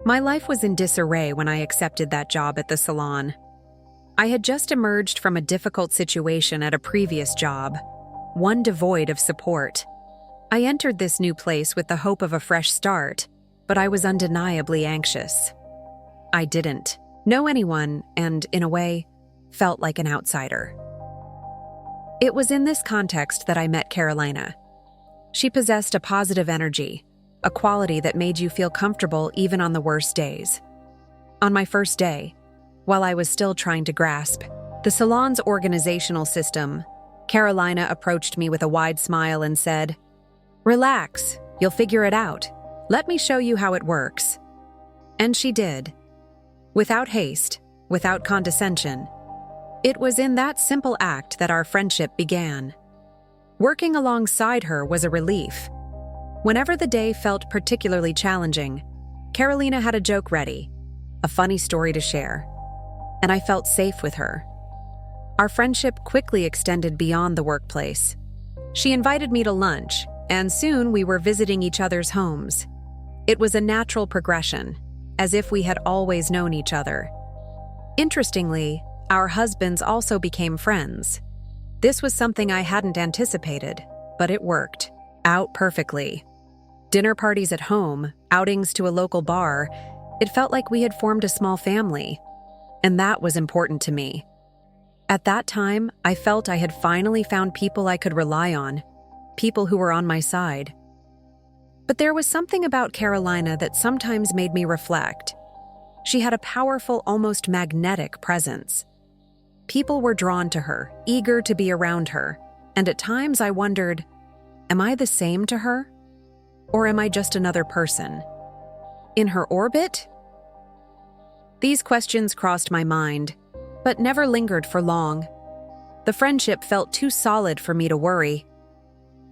My life was in disarray when I accepted that job at the salon. I had just emerged from a difficult situation at a previous job, one devoid of support. I entered this new place with the hope of a fresh start, but I was undeniably anxious. I didn't know anyone and, in a way, felt like an outsider. It was in this context that I met Carolina. She possessed a positive energy, a quality that made you feel comfortable even on the worst days. On my first day, while I was still trying to grasp the salon's organizational system, Carolina approached me with a wide smile and said, "Relax, you'll figure it out. Let me show you how it works." And she did. Without haste, without condescension. It was in that simple act that our friendship began. Working alongside her was a relief. Whenever the day felt particularly challenging, Carolina had a joke ready, a funny story to share, and I felt safe with her. Our friendship quickly extended beyond the workplace. She invited me to lunch, and soon we were visiting each other's homes. It was a natural progression, as if we had always known each other. Interestingly, our husbands also became friends. This was something I hadn't anticipated, but it worked out perfectly. Dinner parties at home, outings to a local bar, it felt like we had formed a small family, and that was important to me. At that time, I felt I had finally found people I could rely on, people who were on my side. But there was something about Carolina that sometimes made me reflect. She had a powerful, almost magnetic presence. People were drawn to her, eager to be around her, and at times I wondered, am I the same to her? Or am I just another person? In her orbit? These questions crossed my mind, but never lingered for long. The friendship felt too solid for me to worry.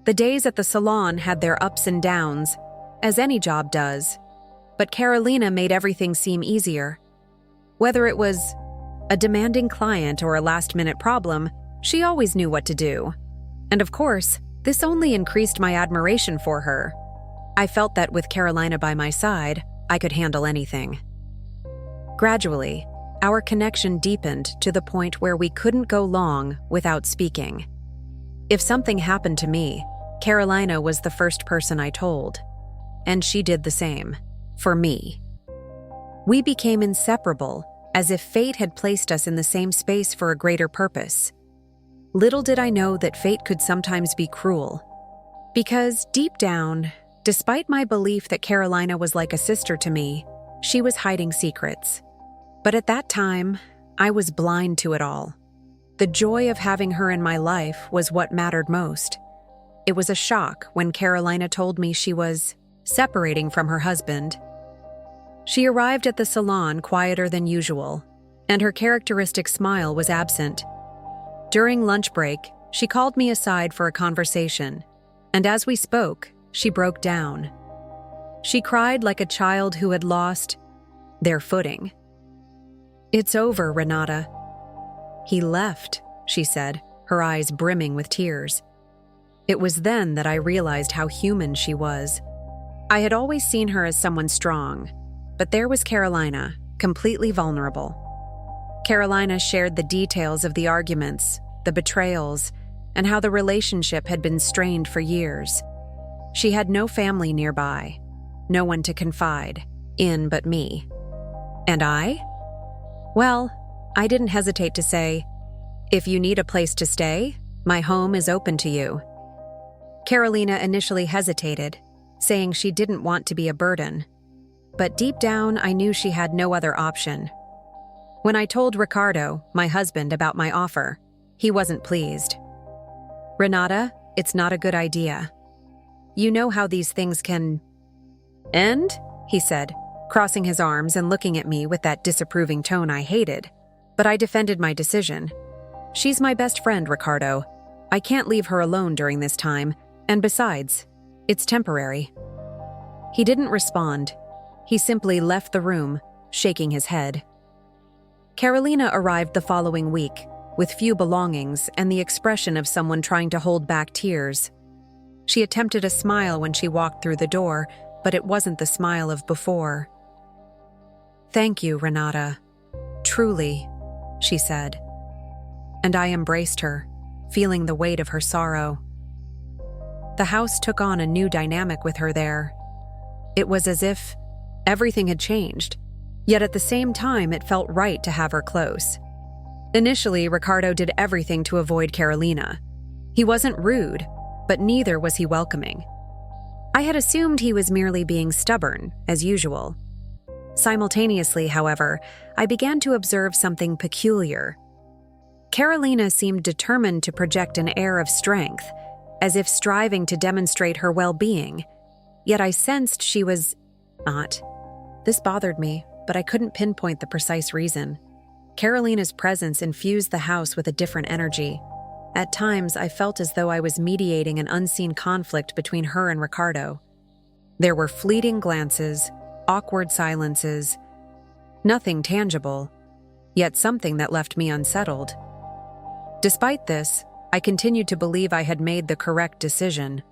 The days at the salon had their ups and downs, as any job does, but Carolina made everything seem easier. Whether it was a demanding client or a last-minute problem, she always knew what to do. And of course, this only increased my admiration for her. I felt that with Carolina by my side, I could handle anything. Gradually, our connection deepened to the point where we couldn't go long without speaking. If something happened to me, Carolina was the first person I told, and she did the same for me. We became inseparable, as if fate had placed us in the same space for a greater purpose. Little did I know that fate could sometimes be cruel. Because deep down, despite my belief that Carolina was like a sister to me, she was hiding secrets. But at that time, I was blind to it all. The joy of having her in my life was what mattered most. It was a shock when Carolina told me she was separating from her husband. She arrived at the salon quieter than usual, and her characteristic smile was absent. During lunch break, she called me aside for a conversation, and as we spoke, she broke down. She cried like a child who had lost their footing. "It's over, Renata." "He left," she said, her eyes brimming with tears. It was then that I realized how human she was. I had always seen her as someone strong, but there was Carolina, completely vulnerable. Carolina shared the details of the arguments, the betrayals, and how the relationship had been strained for years. She had no family nearby, no one to confide in but me. And I? Well, I didn't hesitate to say, "If you need a place to stay, my home is open to you." Carolina initially hesitated, saying she didn't want to be a burden. But deep down, I knew she had no other option. When I told Ricardo, my husband, about my offer, he wasn't pleased. "Renata, it's not a good idea. You know how these things can end?" he said, crossing his arms and looking at me with that disapproving tone I hated. But I defended my decision. "She's my best friend, Ricardo. I can't leave her alone during this time, and besides, it's temporary." He didn't respond. He simply left the room, shaking his head. Carolina arrived the following week, with few belongings and the expression of someone trying to hold back tears. She attempted a smile when she walked through the door, but it wasn't the smile of before. "Thank you, Renata. Truly," she said. And I embraced her, feeling the weight of her sorrow. The house took on a new dynamic with her there. It was as if everything had changed, yet at the same time it felt right to have her close. Initially, Ricardo did everything to avoid Carolina. He wasn't rude, but neither was he welcoming. I had assumed he was merely being stubborn, as usual. Simultaneously, however, I began to observe something peculiar. Carolina seemed determined to project an air of strength, as if striving to demonstrate her well-being, yet I sensed she was not. This bothered me, but I couldn't pinpoint the precise reason. Carolina's presence infused the house with a different energy. At times, I felt as though I was mediating an unseen conflict between her and Ricardo. There were fleeting glances, awkward silences, nothing tangible, yet something that left me unsettled. Despite this, I continued to believe I had made the correct decision.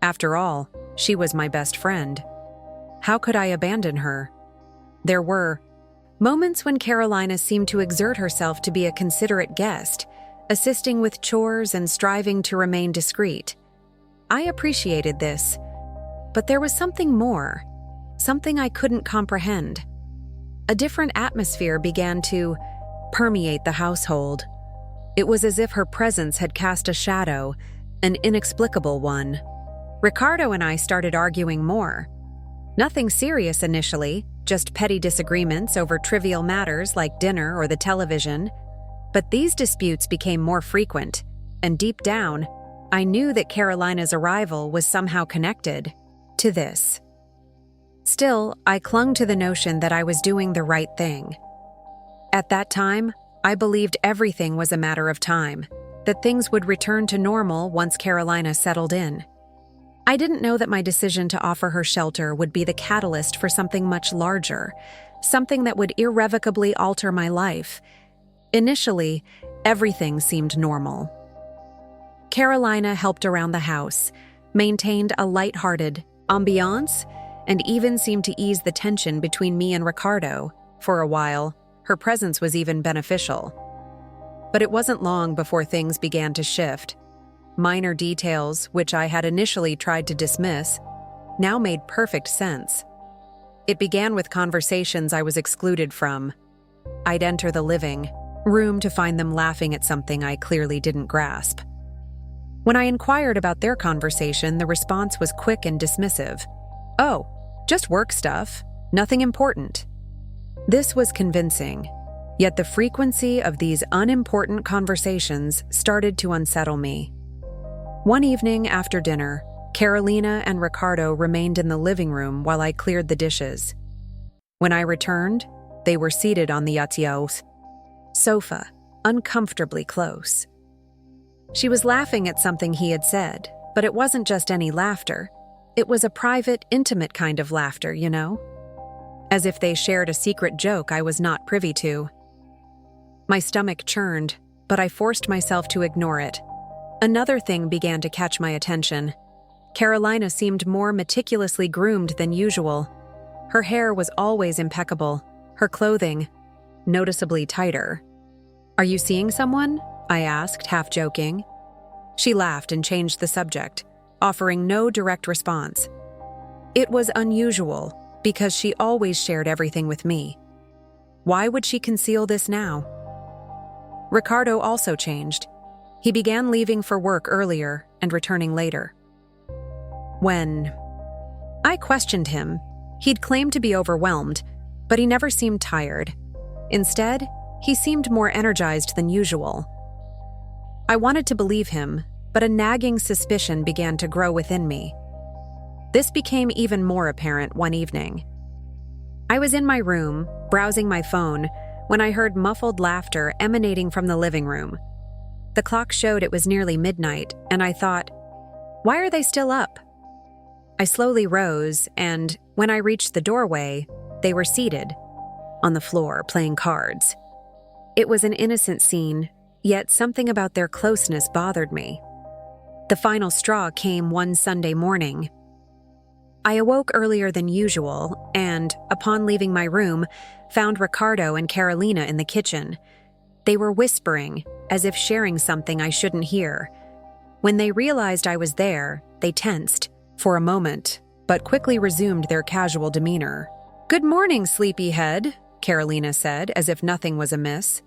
After all, she was my best friend. How could I abandon her? There were moments when Carolina seemed to exert herself to be a considerate guest, assisting with chores and striving to remain discreet. I appreciated this, but there was something more, something I couldn't comprehend. A different atmosphere began to permeate the household. It was as if her presence had cast a shadow, an inexplicable one. Ricardo and I started arguing more. Nothing serious initially, just petty disagreements over trivial matters like dinner or the television. But these disputes became more frequent, and deep down, I knew that Carolina's arrival was somehow connected to this. Still, I clung to the notion that I was doing the right thing. At that time, I believed everything was a matter of time, that things would return to normal once Carolina settled in. I didn't know that my decision to offer her shelter would be the catalyst for something much larger, something that would irrevocably alter my life. Initially, everything seemed normal. Carolina helped around the house, maintained a light-hearted ambiance, and even seemed to ease the tension between me and Ricardo. For a while, her presence was even beneficial. But it wasn't long before things began to shift. Minor details, which I had initially tried to dismiss, now made perfect sense. It began with conversations I was excluded from. I'd enter the living room to find them laughing at something I clearly didn't grasp. When I inquired about their conversation, the response was quick and dismissive. "Oh, just work stuff, nothing important." This was convincing, yet the frequency of these unimportant conversations started to unsettle me. One evening after dinner, Carolina and Ricardo remained in the living room while I cleared the dishes. When I returned, they were seated on the yatiao sofa, uncomfortably close. She was laughing at something he had said, but it wasn't just any laughter. It was a private, intimate kind of laughter, you know? As if they shared a secret joke I was not privy to. My stomach churned, but I forced myself to ignore it. Another thing began to catch my attention. Carolina seemed more meticulously groomed than usual. Her hair was always impeccable, her clothing noticeably tighter. "Are you seeing someone?" I asked, half joking. She laughed and changed the subject, offering no direct response. It was unusual, because she always shared everything with me. Why would she conceal this now? Ricardo also changed. He began leaving for work earlier and returning later. When I questioned him, he'd claimed to be overwhelmed, but he never seemed tired. Instead, he seemed more energized than usual. I wanted to believe him, but a nagging suspicion began to grow within me. This became even more apparent one evening. I was in my room, browsing my phone, when I heard muffled laughter emanating from the living room. The clock showed it was nearly midnight, and I thought, why are they still up? I slowly rose, and when I reached the doorway, they were seated on the floor playing cards. It was an innocent scene, yet something about their closeness bothered me. The final straw came one Sunday morning. I awoke earlier than usual and, upon leaving my room, found Ricardo and Carolina in the kitchen. They were whispering, as if sharing something I shouldn't hear. When they realized I was there, they tensed, for a moment, but quickly resumed their casual demeanor. "Good morning, sleepyhead," Carolina said, as if nothing was amiss.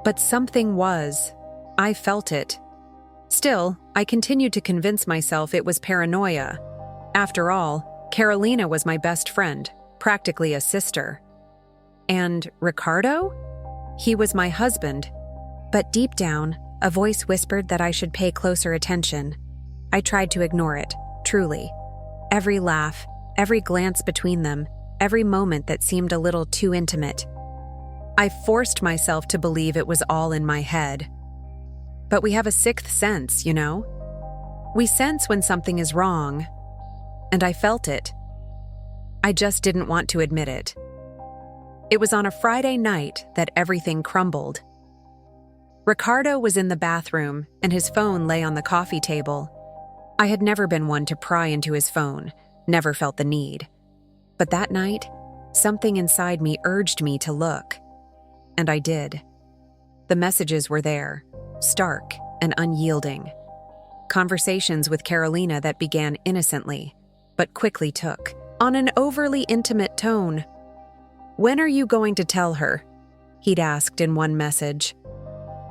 But something was. I felt it. Still, I continued to convince myself it was paranoia. After all, Carolina was my best friend, practically a sister. And Ricardo? He was my husband. But deep down, a voice whispered that I should pay closer attention. I tried to ignore it, truly. Every laugh, every glance between them, every moment that seemed a little too intimate. I forced myself to believe it was all in my head. But we have a sixth sense, you know? We sense when something is wrong. And I felt it. I just didn't want to admit it. It was on a Friday night that everything crumbled. Ricardo was in the bathroom, and his phone lay on the coffee table. I had never been one to pry into his phone, never felt the need. But that night, something inside me urged me to look. And I did. The messages were there, stark and unyielding. Conversations with Carolina that began innocently, but quickly took on an overly intimate tone. "When are you going to tell her?" he'd asked in one message.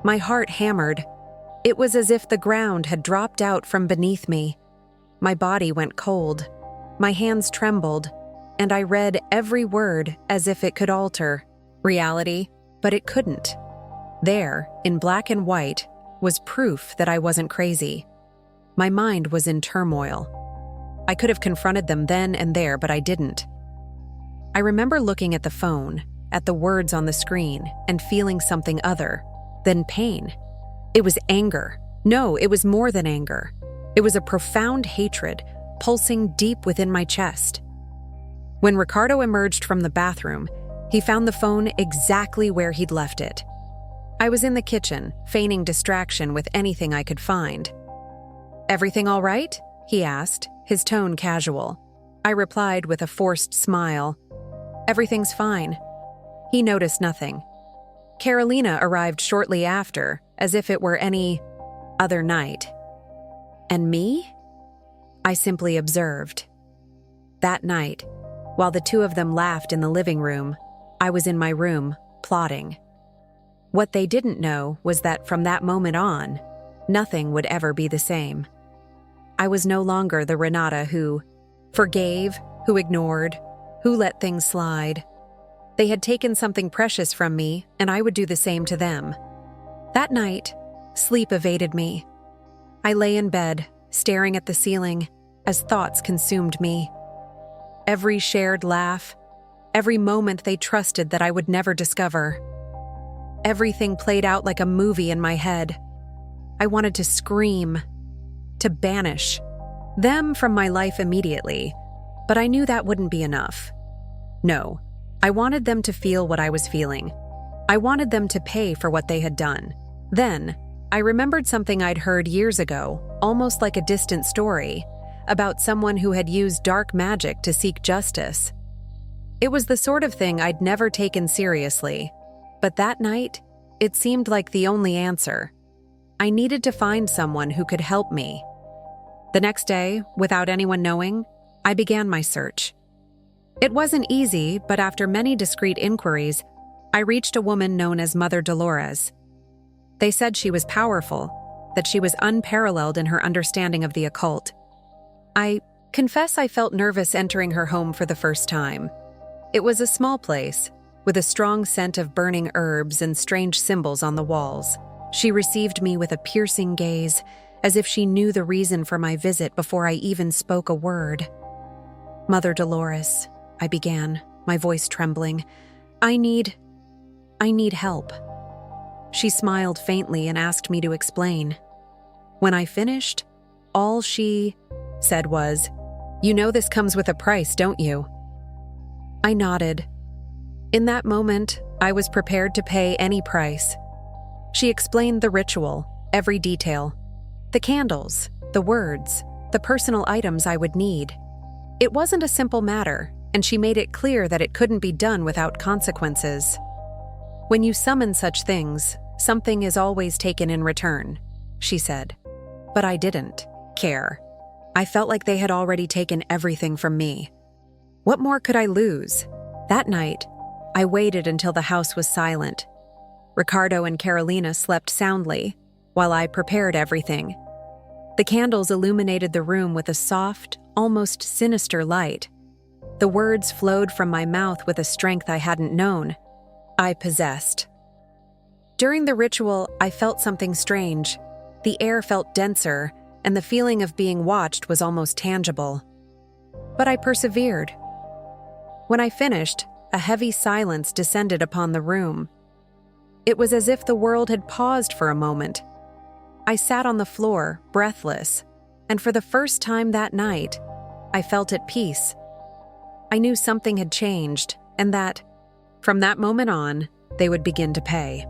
My heart hammered. It was as if the ground had dropped out from beneath me. My body went cold. My hands trembled, and I read every word as if it could alter reality, but it couldn't. There, in black and white, was proof that I wasn't crazy. My mind was in turmoil. I could have confronted them then and there, but I didn't. I remember looking at the phone, at the words on the screen, and feeling something other than pain. It was anger. No, it was more than anger. It was a profound hatred, pulsing deep within my chest. When Ricardo emerged from the bathroom, he found the phone exactly where he'd left it. I was in the kitchen, feigning distraction with anything I could find. "Everything all right?" he asked, his tone casual. I replied with a forced smile. "Everything's fine." He noticed nothing. Carolina arrived shortly after, as if it were any other night. And me? I simply observed. That night, while the two of them laughed in the living room, I was in my room, plotting. What they didn't know was that from that moment on, nothing would ever be the same. I was no longer the Renata who forgave, who ignored, who let things slide. They had taken something precious from me, and I would do the same to them. That night, sleep evaded me. I lay in bed, staring at the ceiling, as thoughts consumed me. Every shared laugh, every moment they trusted that I would never discover. Everything played out like a movie in my head. I wanted to scream, to banish them from my life immediately, but I knew that wouldn't be enough. No, I wanted them to feel what I was feeling. I wanted them to pay for what they had done. Then, I remembered something I'd heard years ago, almost like a distant story, about someone who had used dark magic to seek justice. It was the sort of thing I'd never taken seriously, but that night, it seemed like the only answer. I needed to find someone who could help me. The next day, without anyone knowing, I began my search. It wasn't easy, but after many discreet inquiries, I reached a woman known as Mother Dolores. They said she was powerful, that she was unparalleled in her understanding of the occult. I confess I felt nervous entering her home for the first time. It was a small place, with a strong scent of burning herbs and strange symbols on the walls. She received me with a piercing gaze, as if she knew the reason for my visit before I even spoke a word. "Mother Dolores," I began, my voice trembling. I need help." She smiled faintly and asked me to explain. When I finished, all she said was, "You know this comes with a price, don't you?" I nodded. In that moment, I was prepared to pay any price. She explained the ritual, every detail. The candles, the words, the personal items I would need. It wasn't a simple matter, and she made it clear that it couldn't be done without consequences. When you summon such things, something is always taken in return, she said. But I didn't care. I felt like they had already taken everything from me. What more could I lose? That night, I waited until the house was silent. Ricardo and Carolina slept soundly, while I prepared everything. The candles illuminated the room with a soft, almost sinister light. The words flowed from my mouth with a strength I hadn't known. I possessed. During the ritual, I felt something strange. The air felt denser, and the feeling of being watched was almost tangible. But I persevered. When I finished, a heavy silence descended upon the room. It was as if the world had paused for a moment. I sat on the floor, breathless, and for the first time that night, I felt at peace. I knew something had changed, and that, from that moment on, they would begin to pay.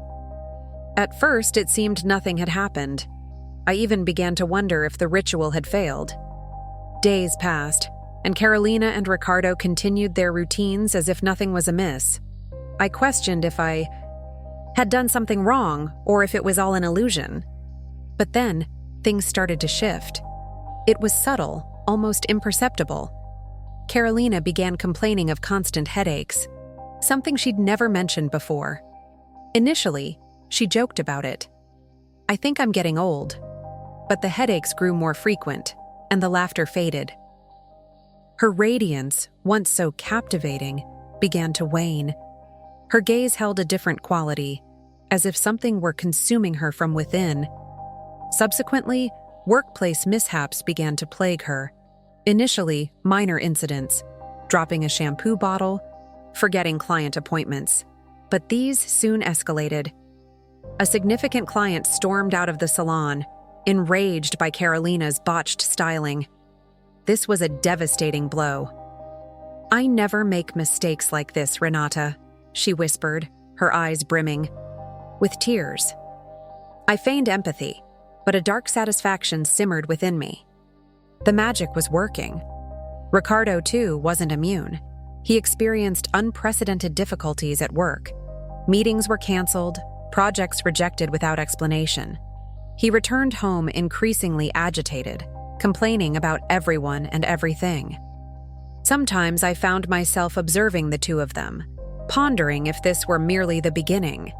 At first, it seemed nothing had happened. I even began to wonder if the ritual had failed. Days passed, and Carolina and Ricardo continued their routines as if nothing was amiss. I questioned if I had done something wrong or if it was all an illusion. But then, things started to shift. It was subtle, almost imperceptible. Carolina began complaining of constant headaches, something she'd never mentioned before. Initially, she joked about it. I think I'm getting old. But the headaches grew more frequent, and the laughter faded. Her radiance, once so captivating, began to wane. Her gaze held a different quality, as if something were consuming her from within. Subsequently, workplace mishaps began to plague her. Initially, minor incidents, dropping a shampoo bottle, forgetting client appointments. But these soon escalated. A significant client stormed out of the salon, enraged by Carolina's botched styling. This was a devastating blow. "I never make mistakes like this, Renata," she whispered, her eyes brimming with tears. I feigned empathy, but a dark satisfaction simmered within me. The magic was working. Ricardo, too, wasn't immune. He experienced unprecedented difficulties at work. Meetings were canceled, projects rejected without explanation. He returned home increasingly agitated, complaining about everyone and everything. Sometimes I found myself observing the two of them, pondering if this were merely the beginning.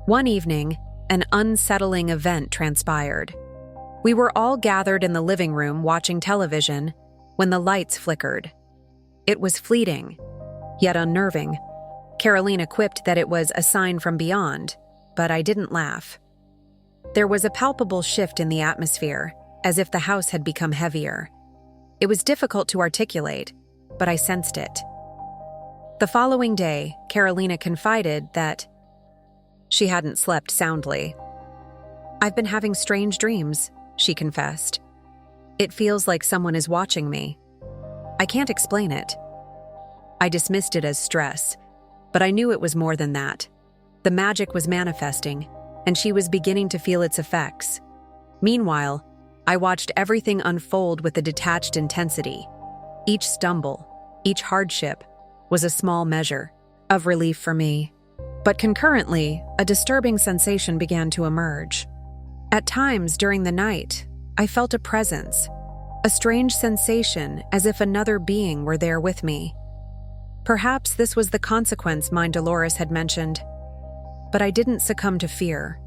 One evening, an unsettling event transpired. We were all gathered in the living room watching television when the lights flickered. It was fleeting, yet unnerving. Carolina quipped that it was a sign from beyond, but I didn't laugh. There was a palpable shift in the atmosphere, as if the house had become heavier. It was difficult to articulate, but I sensed it. The following day, Carolina confided that she hadn't slept soundly. "I've been having strange dreams," she confessed. "It feels like someone is watching me. I can't explain it." I dismissed it as stress, but I knew it was more than that. The magic was manifesting, and she was beginning to feel its effects. Meanwhile, I watched everything unfold with a detached intensity. Each stumble, each hardship, was a small measure of relief for me. But concurrently, a disturbing sensation began to emerge. At times during the night, I felt a presence, a strange sensation as if another being were there with me. Perhaps this was the consequence mine Dolores had mentioned. But I didn't succumb to fear.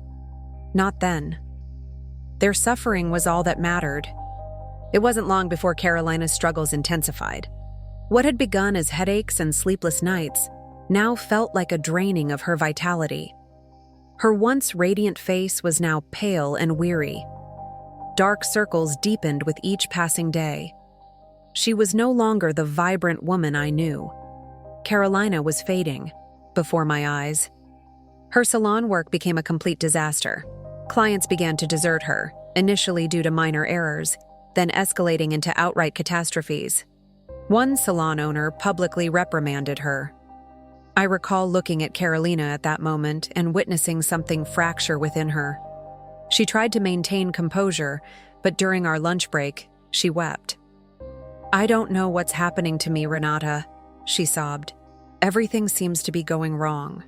Not then. Their suffering was all that mattered. It wasn't long before Carolina's struggles intensified. What had begun as headaches and sleepless nights now felt like a draining of her vitality. Her once radiant face was now pale and weary. Dark circles deepened with each passing day. She was no longer the vibrant woman I knew. Carolina was fading before my eyes. Her salon work became a complete disaster. Clients began to desert her, initially due to minor errors, then escalating into outright catastrophes. One salon owner publicly reprimanded her. I recall looking at Carolina at that moment and witnessing something fracture within her. She tried to maintain composure, but during our lunch break, she wept. "I don't know what's happening to me, Renata," she sobbed. "Everything seems to be going wrong."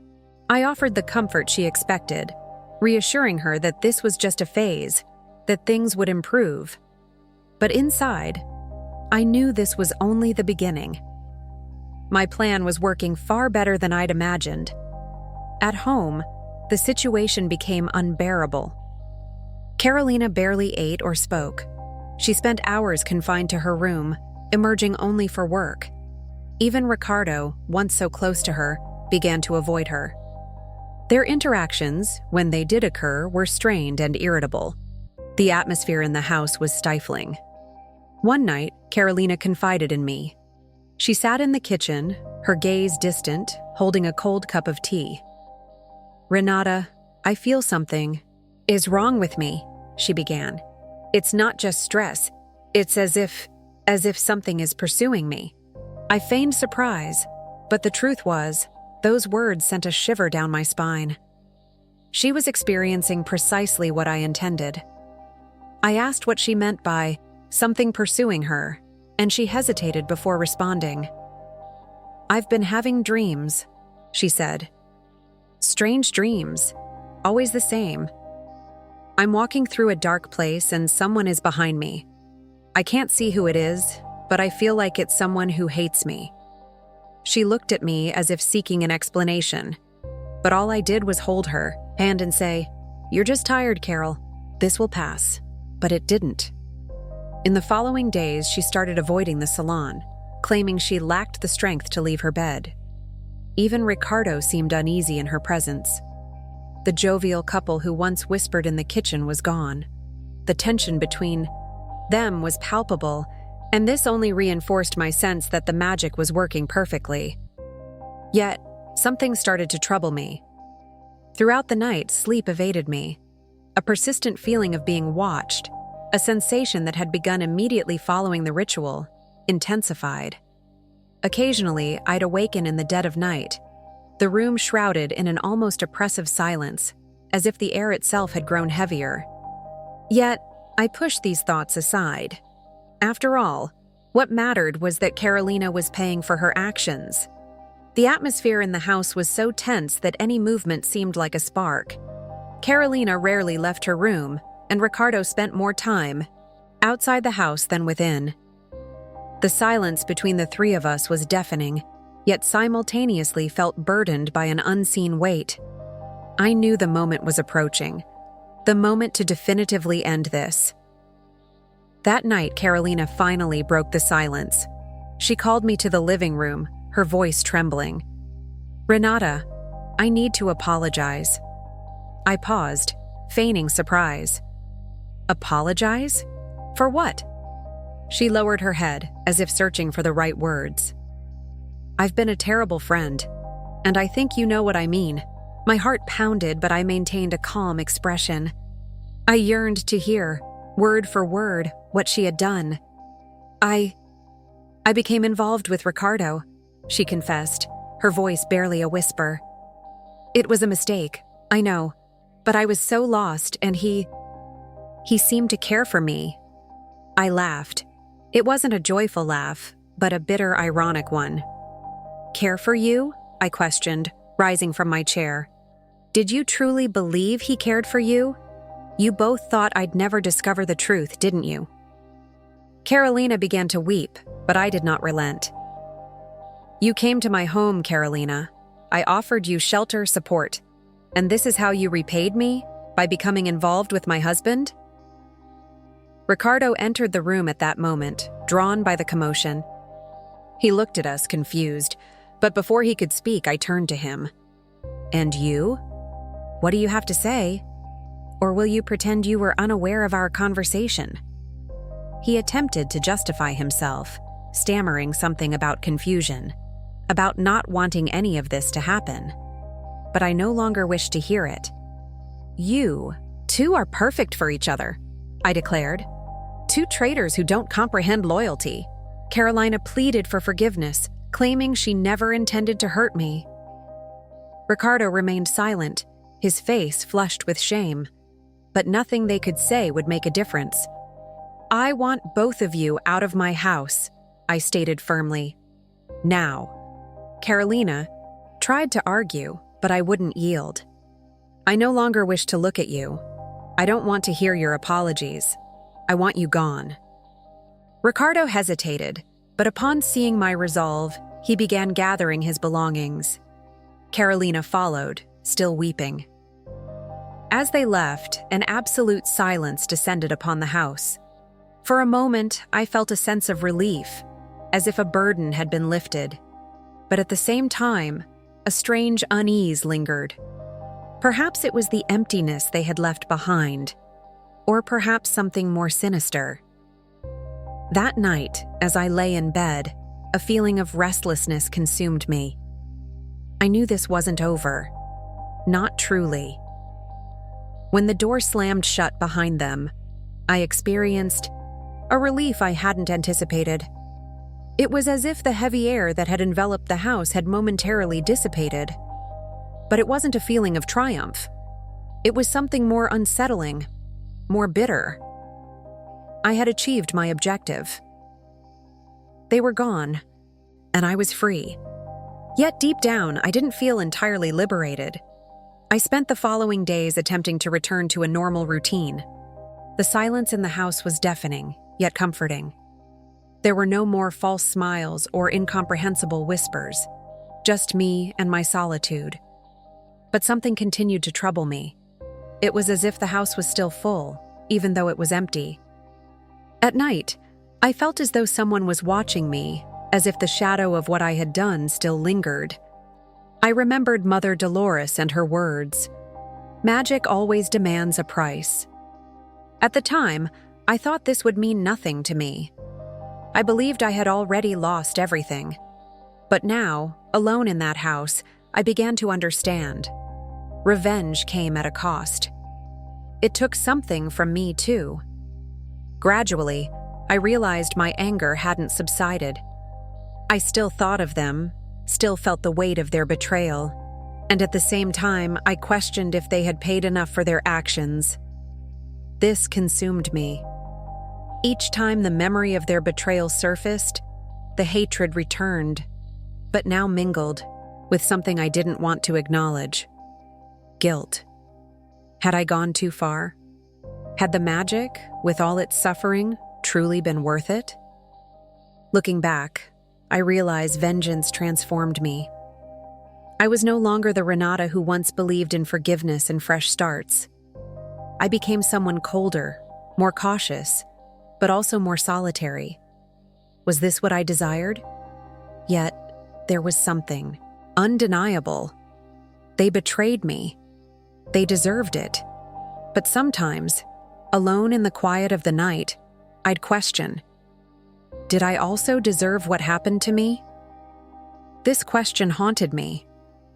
I offered the comfort she expected, reassuring her that this was just a phase, that things would improve. But inside, I knew this was only the beginning. My plan was working far better than I'd imagined. At home, the situation became unbearable. Carolina barely ate or spoke. She spent hours confined to her room, emerging only for work. Even Ricardo, once so close to her, began to avoid her. Their interactions, when they did occur, were strained and irritable. The atmosphere in the house was stifling. One night, Carolina confided in me. She sat in the kitchen, her gaze distant, holding a cold cup of tea. "Renata, I feel something is wrong with me," she began. "It's not just stress. It's as if something is pursuing me." I feigned surprise, but the truth was, those words sent a shiver down my spine. She was experiencing precisely what I intended. I asked what she meant by something pursuing her, and she hesitated before responding. "I've been having dreams," she said. "Strange dreams, always the same. I'm walking through a dark place and someone is behind me. I can't see who it is, but I feel like it's someone who hates me." She looked at me as if seeking an explanation, but all I did was hold her hand and say, "You're just tired, Carol. This will pass." But it didn't. In the following days, she started avoiding the salon, claiming she lacked the strength to leave her bed. Even Ricardo seemed uneasy in her presence. The jovial couple who once whispered in the kitchen was gone. The tension between them was palpable, and this only reinforced my sense that the magic was working perfectly. Yet, something started to trouble me. Throughout the night, sleep evaded me. A persistent feeling of being watched, a sensation that had begun immediately following the ritual, intensified. Occasionally, I'd awaken in the dead of night, the room shrouded in an almost oppressive silence, as if the air itself had grown heavier. Yet, I pushed these thoughts aside. After all, what mattered was that Carolina was paying for her actions. The atmosphere in the house was so tense that any movement seemed like a spark. Carolina rarely left her room, and Ricardo spent more time outside the house than within. The silence between the three of us was deafening, yet simultaneously felt burdened by an unseen weight. I knew the moment was approaching, the moment to definitively end this. That night, Carolina finally broke the silence. She called me to the living room, her voice trembling. "Renata, I need to apologize." I paused, feigning surprise. "Apologize? For what?" She lowered her head, as if searching for the right words. "I've been a terrible friend, and I think you know what I mean." My heart pounded, but I maintained a calm expression. I yearned to hear, word for word, what she had done. I became involved with Ricardo," she confessed, her voice barely a whisper. "It was a mistake, I know, but I was so lost, and he seemed to care for me." I laughed. It wasn't a joyful laugh, but a bitter, ironic one. "Care for you?" I questioned, rising from my chair. "Did you truly believe he cared for you? You both thought I'd never discover the truth, didn't you?" Carolina began to weep, but I did not relent. "You came to my home, Carolina. I offered you shelter, support. And this is how you repaid me? By becoming involved with my husband?" Ricardo entered the room at that moment, drawn by the commotion. He looked at us, confused, but before he could speak, I turned to him. "And you? What do you have to say? Or will you pretend you were unaware of our conversation?" He attempted to justify himself, stammering something about confusion, about not wanting any of this to happen. But I no longer wished to hear it. "You two are perfect for each other," I declared. "Two traitors who don't comprehend loyalty." Carolina pleaded for forgiveness, claiming she never intended to hurt me. Ricardo remained silent, his face flushed with shame. But nothing they could say would make a difference. "I want both of you out of my house," I stated firmly. Now. Carolina tried to argue, but I wouldn't yield. I no longer wish to look at you. I don't want to hear your apologies. I want you gone. Ricardo hesitated, but upon seeing my resolve, he began gathering his belongings. Carolina followed, still weeping. As they left, an absolute silence descended upon the house. For a moment, I felt a sense of relief, as if a burden had been lifted. But at the same time, a strange unease lingered. Perhaps it was the emptiness they had left behind, or perhaps something more sinister. That night, as I lay in bed, a feeling of restlessness consumed me. I knew this wasn't over. Not truly. When the door slammed shut behind them, I experienced a relief I hadn't anticipated. It was as if the heavy air that had enveloped the house had momentarily dissipated. But it wasn't a feeling of triumph. It was something more unsettling, more bitter. I had achieved my objective. They were gone, and I was free. Yet deep down, I didn't feel entirely liberated. I spent the following days attempting to return to a normal routine. The silence in the house was deafening, yet comforting. There were no more false smiles or incomprehensible whispers, just me and my solitude. But something continued to trouble me. It was as if the house was still full, even though it was empty. At night, I felt as though someone was watching me, as if the shadow of what I had done still lingered. I remembered Mother Dolores and her words, "Magic always demands a price." At the time, I thought this would mean nothing to me. I believed I had already lost everything. But now, alone in that house, I began to understand. Revenge came at a cost. It took something from me, too. Gradually, I realized my anger hadn't subsided. I still thought of them, still felt the weight of their betrayal, and at the same time, I questioned if they had paid enough for their actions. This consumed me. Each time the memory of their betrayal surfaced, the hatred returned, but now mingled with something I didn't want to acknowledge. Guilt. Had I gone too far? Had the magic, with all its suffering, truly been worth it? Looking back, I realize vengeance transformed me. I was no longer the Renata who once believed in forgiveness and fresh starts. I became someone colder, more cautious, but also more solitary. Was this what I desired? Yet, there was something undeniable. They betrayed me. They deserved it. But sometimes, alone in the quiet of the night, I'd question, did I also deserve what happened to me? This question haunted me,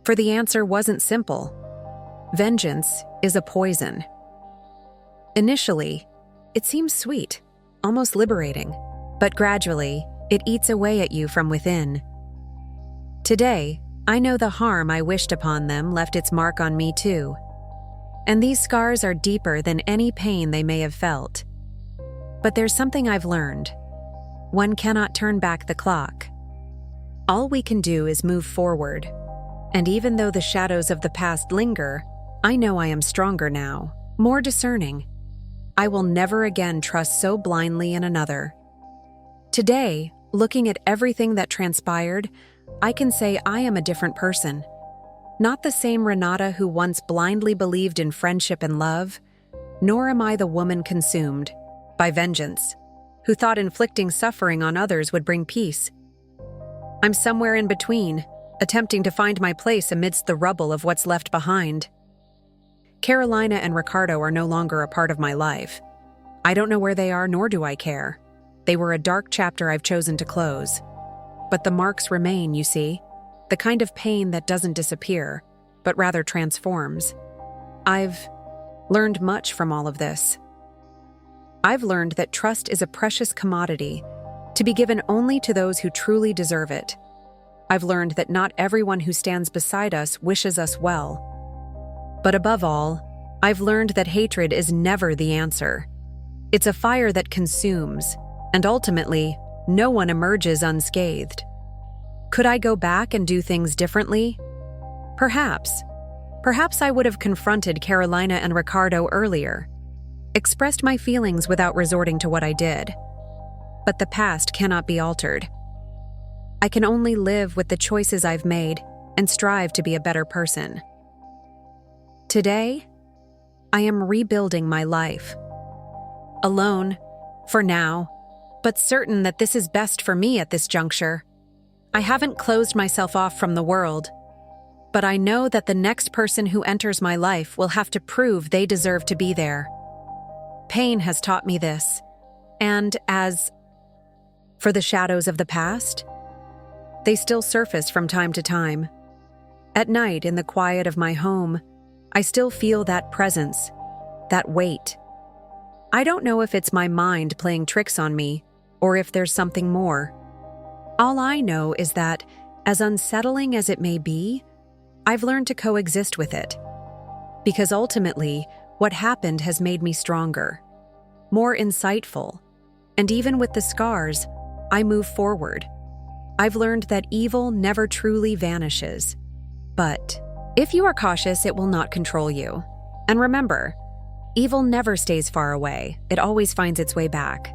for the answer wasn't simple. Vengeance is a poison. Initially, it seems sweet, almost liberating, but gradually, it eats away at you from within. Today, I know the harm I wished upon them left its mark on me too. And these scars are deeper than any pain they may have felt. But there's something I've learned. One cannot turn back the clock. All we can do is move forward. And even though the shadows of the past linger, I know I am stronger now, more discerning. I will never again trust so blindly in another. Today, looking at everything that transpired, I can say I am a different person. Not the same Renata who once blindly believed in friendship and love, nor am I the woman consumed by vengeance, who thought inflicting suffering on others would bring peace. I'm somewhere in between, attempting to find my place amidst the rubble of what's left behind. Carolina and Ricardo are no longer a part of my life. I don't know where they are, nor do I care. They were a dark chapter I've chosen to close. But the marks remain, you see, the kind of pain that doesn't disappear, but rather transforms. I've learned much from all of this. I've learned that trust is a precious commodity, to be given only to those who truly deserve it. I've learned that not everyone who stands beside us wishes us well. But above all, I've learned that hatred is never the answer. It's a fire that consumes, and ultimately, No one emerges unscathed. Could I go back and do things differently? Perhaps. Perhaps I would have confronted Carolina and Ricardo earlier, expressed my feelings without resorting to what I did. But the past cannot be altered. I can only live with the choices I've made and strive to be a better person. Today, I am rebuilding my life. Alone, for now, but certain that this is best for me at this juncture. I haven't closed myself off from the world, but I know that the next person who enters my life will have to prove they deserve to be there. Pain has taught me this, and as for the shadows of the past, they still surface from time to time. At night, in the quiet of my home, I still feel that presence, that weight. I don't know if it's my mind playing tricks on me, or if there's something more. All I know is that, as unsettling as it may be, I've learned to coexist with it. Because ultimately, what happened has made me stronger, more insightful, and even with the scars, I move forward. I've learned that evil never truly vanishes. But if you are cautious, it will not control you. And remember, evil never stays far away. It always finds its way back.